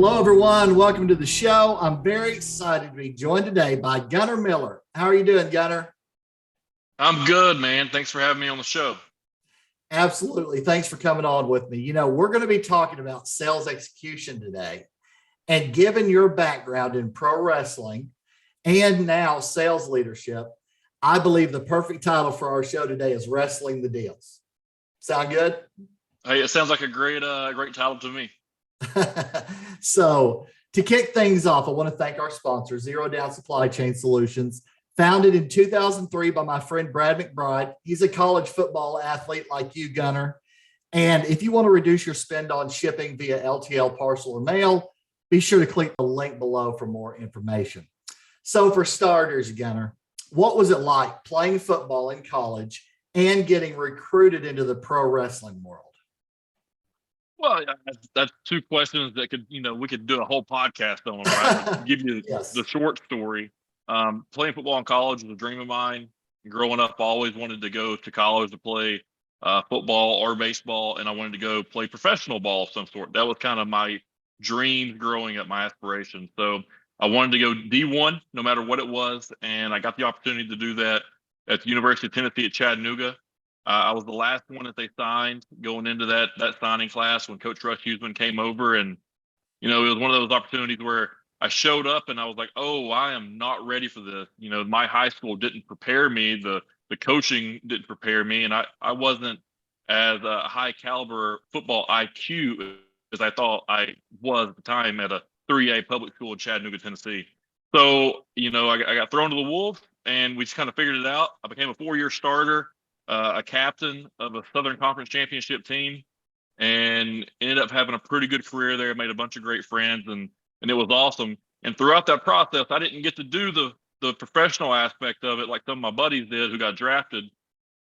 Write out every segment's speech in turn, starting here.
Hello, everyone. Welcome to the show. I'm very excited to be joined today by Gunnar Miller. How are you doing, Gunnar? I'm good, man. Thanks for having me on the show. Absolutely. Thanks for coming on with me. We're going to be talking about sales execution today. And given your background in pro wrestling and now sales leadership, I believe the perfect title for our show today is Wrestling the Deals. Sound good? Hey, it sounds like a great title to me. So to kick things off, I want to thank our sponsor, Zero Down Supply Chain Solutions, founded in 2003 by my friend Brad McBride. He's a college football athlete like you, Gunnar. And if you want to reduce your spend on shipping via LTL, parcel, or mail, be sure to click the link below for more information. So for starters, Gunnar, what was it like playing football in college and getting recruited into the pro wrestling world? Well, that's two questions that we could do a whole podcast on, right? Give you Yes. the short story. Playing football in college was a dream of mine. Growing up, I always wanted to go to college to play football or baseball, and I wanted to go play professional ball of some sort. That was kind of my dreams growing up, my aspirations. So I wanted to go D1, no matter what it was, and I got the opportunity to do that at the University of Tennessee at Chattanooga. I was the last one that they signed going into that signing class when Coach Rush Huseman came over, and it was one of those opportunities where I showed up and I was like, oh, I am not ready for this. My high school didn't prepare me. The coaching didn't prepare me, and I wasn't as a high caliber football IQ as I thought I was at the time at a 3A public school in Chattanooga, Tennessee. So, I got thrown to the wolves, and we just kind of figured it out. I became a 4-year starter, a captain of a Southern Conference championship team, and ended up having a pretty good career there. Made a bunch of great friends, and it was awesome. And throughout that process, I didn't get to do the professional aspect of it like some of my buddies did who got drafted.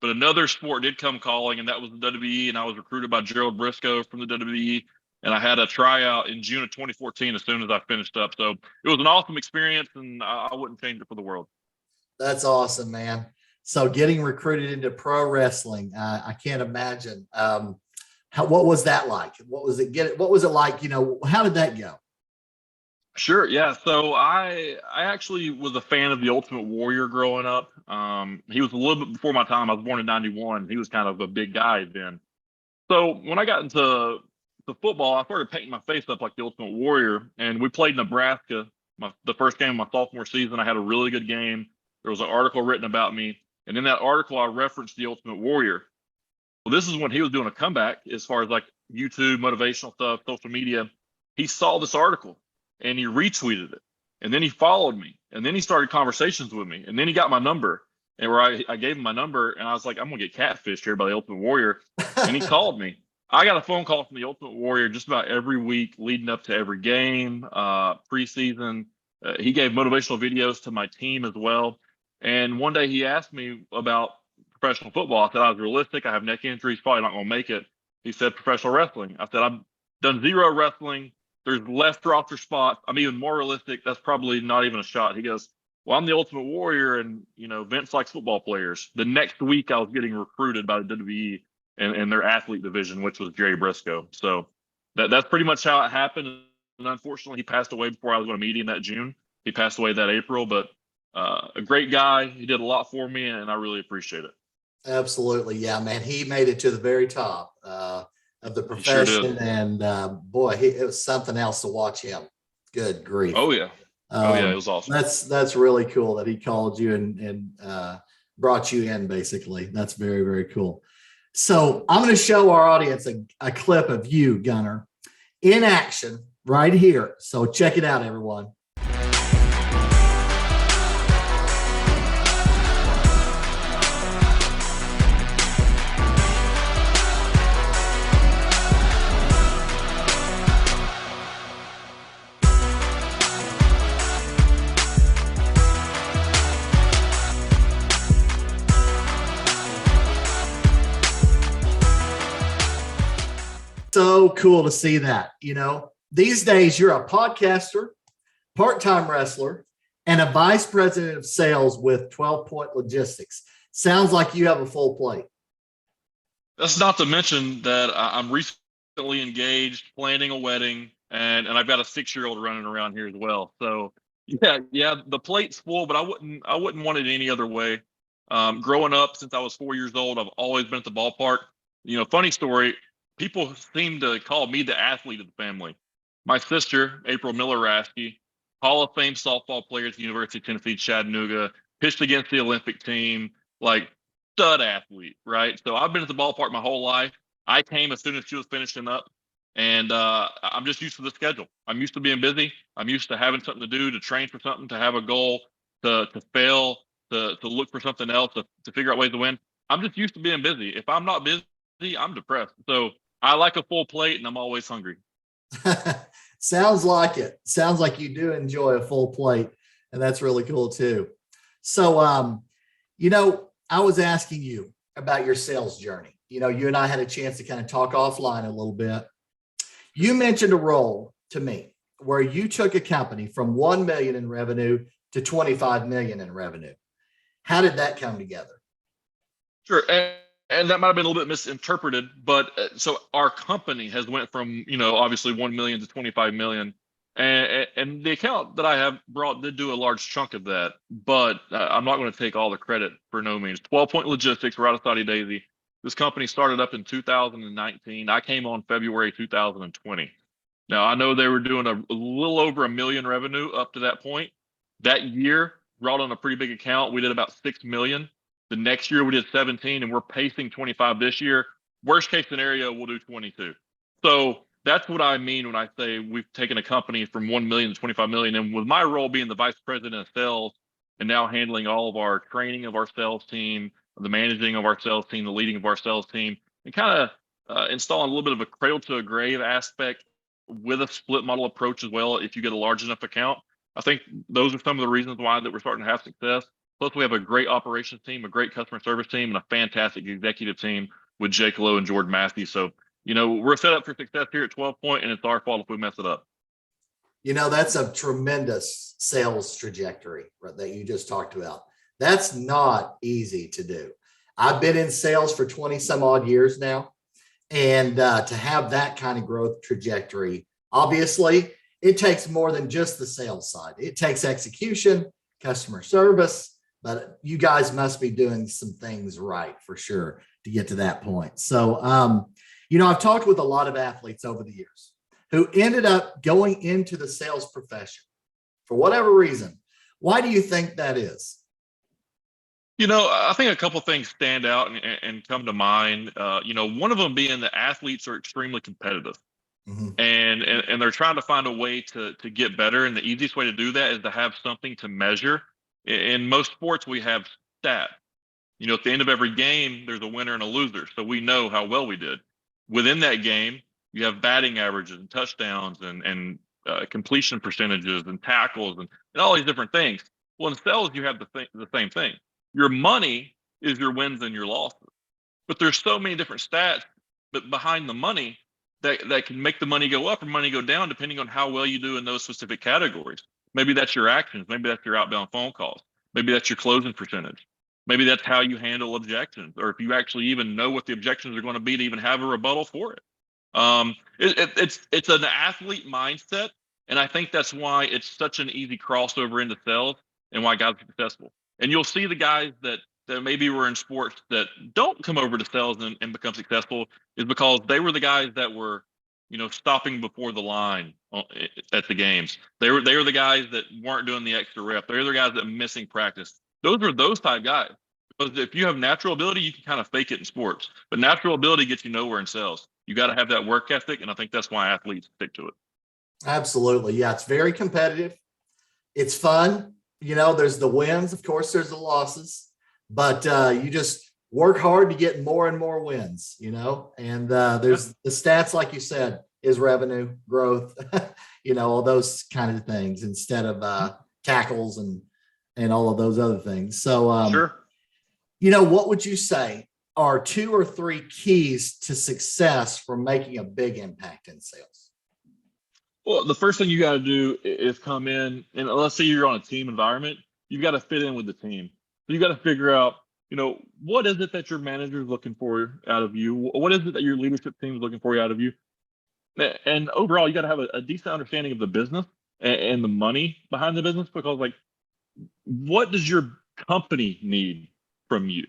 But another sport did come calling, and that was the WWE, and I was recruited by Gerald Briscoe from the WWE, and I had a tryout in June of 2014 as soon as I finished up. So it was an awesome experience, and I wouldn't change it for the world. That's awesome, man. So getting recruited into pro wrestling, I can't imagine. What was that like? What was it like? How did that go? Sure. Yeah. So I actually was a fan of the Ultimate Warrior growing up. He was a little bit before my time. I was born in 91. He was kind of a big guy then. So when I got into the football, I started painting my face up like the Ultimate Warrior, and we played Nebraska. The first game of my sophomore season, I had a really good game. There was an article written about me, and in that article, I referenced the Ultimate Warrior. Well, this is when he was doing a comeback as far as like YouTube, motivational stuff, social media. He saw this article and he retweeted it, and then he followed me, and then he started conversations with me, and then he got my number, and where I gave him my number, and I was like, I'm gonna get catfished here by the Ultimate Warrior, and he called me. I got a phone call from the Ultimate Warrior just about every week leading up to every game, preseason. He gave motivational videos to my team as well. And one day he asked me about professional football. I said I was realistic. I have neck injuries, probably not going to make it. He said professional wrestling. I said I've done zero wrestling. There's less roster spots. I'm even more realistic. That's probably not even a shot. He goes, well, I'm the Ultimate Warrior, and Vince likes football players. The next week I was getting recruited by the WWE and their athlete division, which was Jerry Briscoe. So that's pretty much how it happened. And unfortunately, he passed away before I was going to meet him that June. He passed away that April, but a great guy. He did a lot for me, and I really appreciate it. Absolutely. Yeah, man. He made it to the very top of the profession. Sure, and boy, it was something else to watch him. Good grief. Oh, yeah. It was awesome. That's really cool that he called you and brought you in, basically. That's very, very cool. So I'm going to show our audience a clip of you, Gunnar, in action right here. So check it out, everyone. So cool to see that. These days you're a podcaster, part-time wrestler, and a vice president of sales with 12 Point Logistics. Sounds like you have a full plate. That's not to mention that I'm recently engaged, planning a wedding, and I've got a 6-year-old running around here as well. So yeah, the plate's full, but I wouldn't want it any other way. Growing up since I was 4 years old, I've always been at the ballpark. Funny story. People seem to call me the athlete of the family. My sister, April Miller Rasky, Hall of Fame softball player at the University of Tennessee, Chattanooga, pitched against the Olympic team, like stud athlete, right? So I've been at the ballpark my whole life. I came as soon as she was finishing up, and I'm just used to the schedule. I'm used to being busy. I'm used to having something to do, to train for something, to have a goal, to fail, to look for something else, to figure out ways to win. I'm just used to being busy. If I'm not busy, I'm depressed. So I like a full plate, and I'm always hungry. Sounds like it. Sounds like you do enjoy a full plate, and that's really cool too. So, I was asking you about your sales journey. You and I had a chance to kind of talk offline a little bit. You mentioned a role to me where you took a company from 1 million in revenue to 25 million in revenue. How did that come together? Sure, and that might have been a little bit misinterpreted, but so our company has went from obviously 1 million to 25 million, and the account that I have brought did do a large chunk of that, but I'm not going to take all the credit for no means. 12 Point Logistics, we're out of Saudi Daisy. This company started up in 2019. I came on February 2020. Now I know they were doing a little over 1 million revenue up to that point. That year brought on a pretty big account. We did about 6 million. The next year we did 17, and we're pacing 25 this year. Worst case scenario, we'll do 22. So that's what I mean when I say we've taken a company from 1 million to 25 million. And with my role being the vice president of sales and now handling all of our training of our sales team, the managing of our sales team, the leading of our sales team, and kind of installing a little bit of a cradle to a grave aspect with a split model approach as well. If you get a large enough account, I think those are some of the reasons why that we're starting to have success. Plus, we have a great operations team, a great customer service team, and a fantastic executive team with Jake Lowe and Jordan Matthews. So, we're set up for success here at 12 Point, and it's our fault if we mess it up. That's a tremendous sales trajectory that you just talked about. That's not easy to do. I've been in sales for 20 some odd years now. And to have that kind of growth trajectory, obviously, it takes more than just the sales side. It takes execution, customer service, but you guys must be doing some things right for sure to get to that point. So, I've talked with a lot of athletes over the years who ended up going into the sales profession for whatever reason. Why do you think that is? I think a couple things stand out and come to mind. One of them being that athletes are extremely competitive. Mm-hmm. And they're trying to find a way to get better. And the easiest way to do that is to have something to measure. In most sports, we have stats. At the end of every game, there's a winner and a loser. So we know how well we did. Within that game, you have batting averages and touchdowns and completion percentages and tackles and all these different things. Well, in sales, you have the same thing. Your money is your wins and your losses. But there's so many different stats behind the money that can make the money go up or money go down depending on how well you do in those specific categories. Maybe that's your actions. Maybe that's your outbound phone calls. Maybe that's your closing percentage. Maybe that's how you handle objections, or if you actually even know what the objections are going to be to even have a rebuttal for it. It's an athlete mindset, and I think that's why it's such an easy crossover into sales and why guys are successful. And you'll see the guys that maybe were in sports that don't come over to sales and become successful is because they were the guys that were, stopping before the line at the games. They were the guys that weren't doing the extra rep. They're the guys that missing practice. Those are those type guys. Because if you have natural ability, you can kind of fake it in sports. But natural ability gets you nowhere in sales. You got to have that work ethic, and I think that's why athletes stick to it. Absolutely. Yeah, it's very competitive. It's fun. There's the wins. Of course, there's the losses. But you just work hard to get more and more wins, and there's the stats, like you said, is revenue growth, all those kind of things instead of tackles and all of those other things. So, sure. What would you say are 2 or 3 keys to success for making a big impact in sales? Well, the first thing you got to do is come in, and let's say you're on a team environment, you've got to fit in with the team. So you got to figure out, what is it that your manager is looking for out of you? What is it that your leadership team is looking for out of you? And overall, you got to have a decent understanding of the business and the money behind the business, because like, what does your company need from you?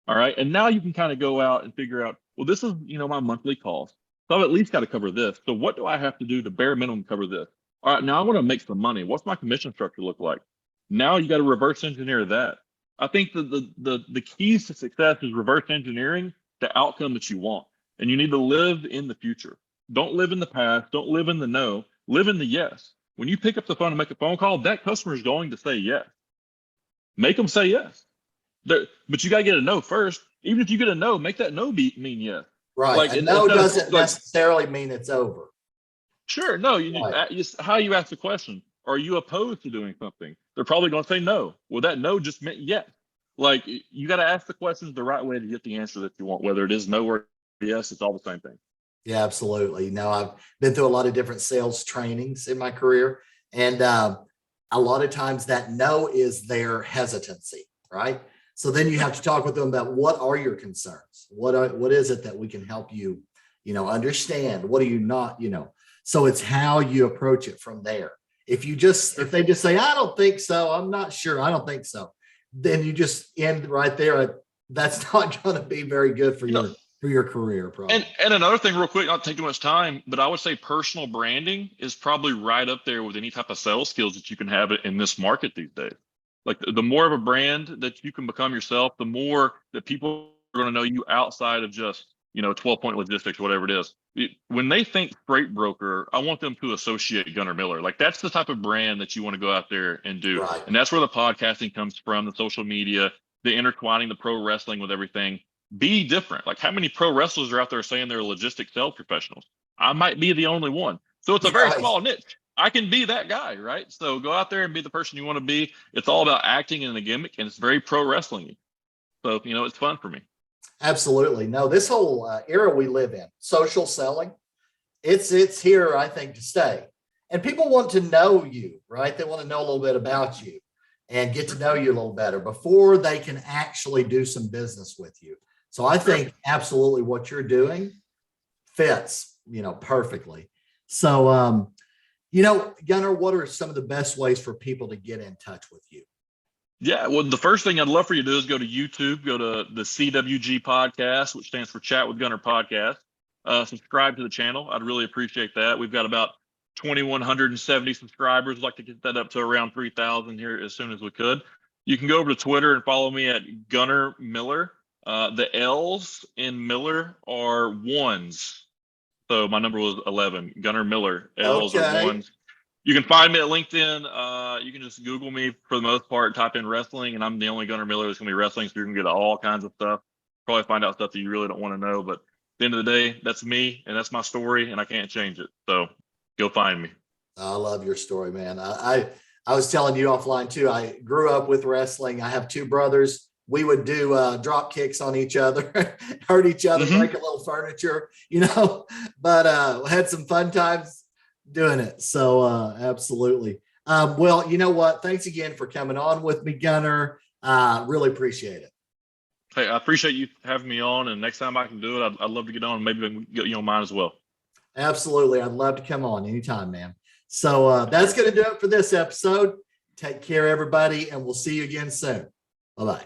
All right. And now you can kind of go out and figure out, well, this is, my monthly cost. So I've at least got to cover this. So what do I have to do to bare minimum cover this? All right. Now I want to make some money. What's my commission structure look like? Now you got to reverse engineer that. I think the keys to success is reverse engineering the outcome that you want. And you need to live in the future. Don't live in the past. Don't live in the no. Live in the yes. When you pick up the phone and make a phone call, that customer is going to say yes. Make them say yes. But you got to get a no first. Even if you get a no, make that no mean yes. Right. Like, A no doesn't necessarily mean it's over. Sure. No, Right. how you ask the question. Are you opposed to doing something? They're probably going to say no. Well, that no just meant yes. Like, you got to ask the questions the right way to get the answer that you want, whether it is no or yes, it's all the same thing. Yeah, absolutely. No, I've been through a lot of different sales trainings in my career. And a lot of times that no is their hesitancy, right? So then you have to talk with them about, what are your concerns? What is it that we can help you, understand? What are you not, so it's how you approach it from there. If they just say, I don't think so, I'm not sure, I don't think so, then you just end right there. That's not going to be very good for your career, probably. And another thing, real quick, not take too much time, but I would say personal branding is probably right up there with any type of sales skills that you can have in this market these days. Like, the more of a brand that you can become yourself, the more that people are going to know you outside of just 12-point logistics, whatever it is. When they think freight broker, I want them to associate Gunner Miller. Like, that's the type of brand that you want to go out there and do. Right. And that's where the podcasting comes from, the social media, the intertwining the pro wrestling with everything. Be different. Like, how many pro wrestlers are out there saying they're logistic sales professionals? I might be the only one. So it's a very small niche. I can be that guy, right? So go out there and be the person you want to be. It's all about acting in a gimmick, and it's very pro wrestling. So, it's fun for me. Absolutely. No, this whole era we live in, social selling, it's here, I think, to stay. And people want to know you, right? They want to know a little bit about you and get to know you a little better before they can actually do some business with you. So I think absolutely what you're doing fits, perfectly. So, Gunner, what are some of the best ways for people to get in touch with you? Yeah, well, the first thing I'd love for you to do is go to YouTube, go to the CWG podcast, which stands for Chat with Gunner Podcast. Subscribe to the channel. I'd really appreciate that. We've got about 2,170 subscribers. I'd like to get that up to around 3,000 here as soon as we could. You can go over to Twitter and follow me at Gunner Miller. The L's in Miller are ones. So my number was 11, Gunner Miller. L's are ones. You can find me at LinkedIn. You can just Google me for the most part, type in wrestling, and I'm the only Gunner Miller that's going to be wrestling. So you're going to get all kinds of stuff. Probably find out stuff that you really don't want to know. But at the end of the day, that's me and that's my story, and I can't change it. So go find me. I love your story, man. I was telling you offline too. I grew up with wrestling. I have two brothers. We would do drop kicks on each other, hurt each other, break a little furniture, but had some fun times doing it. So absolutely. Well, you know what? Thanks again for coming on with me, Gunner. Really appreciate it. Hey, I appreciate you having me on. And next time I can do it, I'd love to get on. Maybe we can get you on mine as well. Absolutely. I'd love to come on anytime, man. So that's going to do it for this episode. Take care, everybody, and we'll see you again soon. Bye-bye.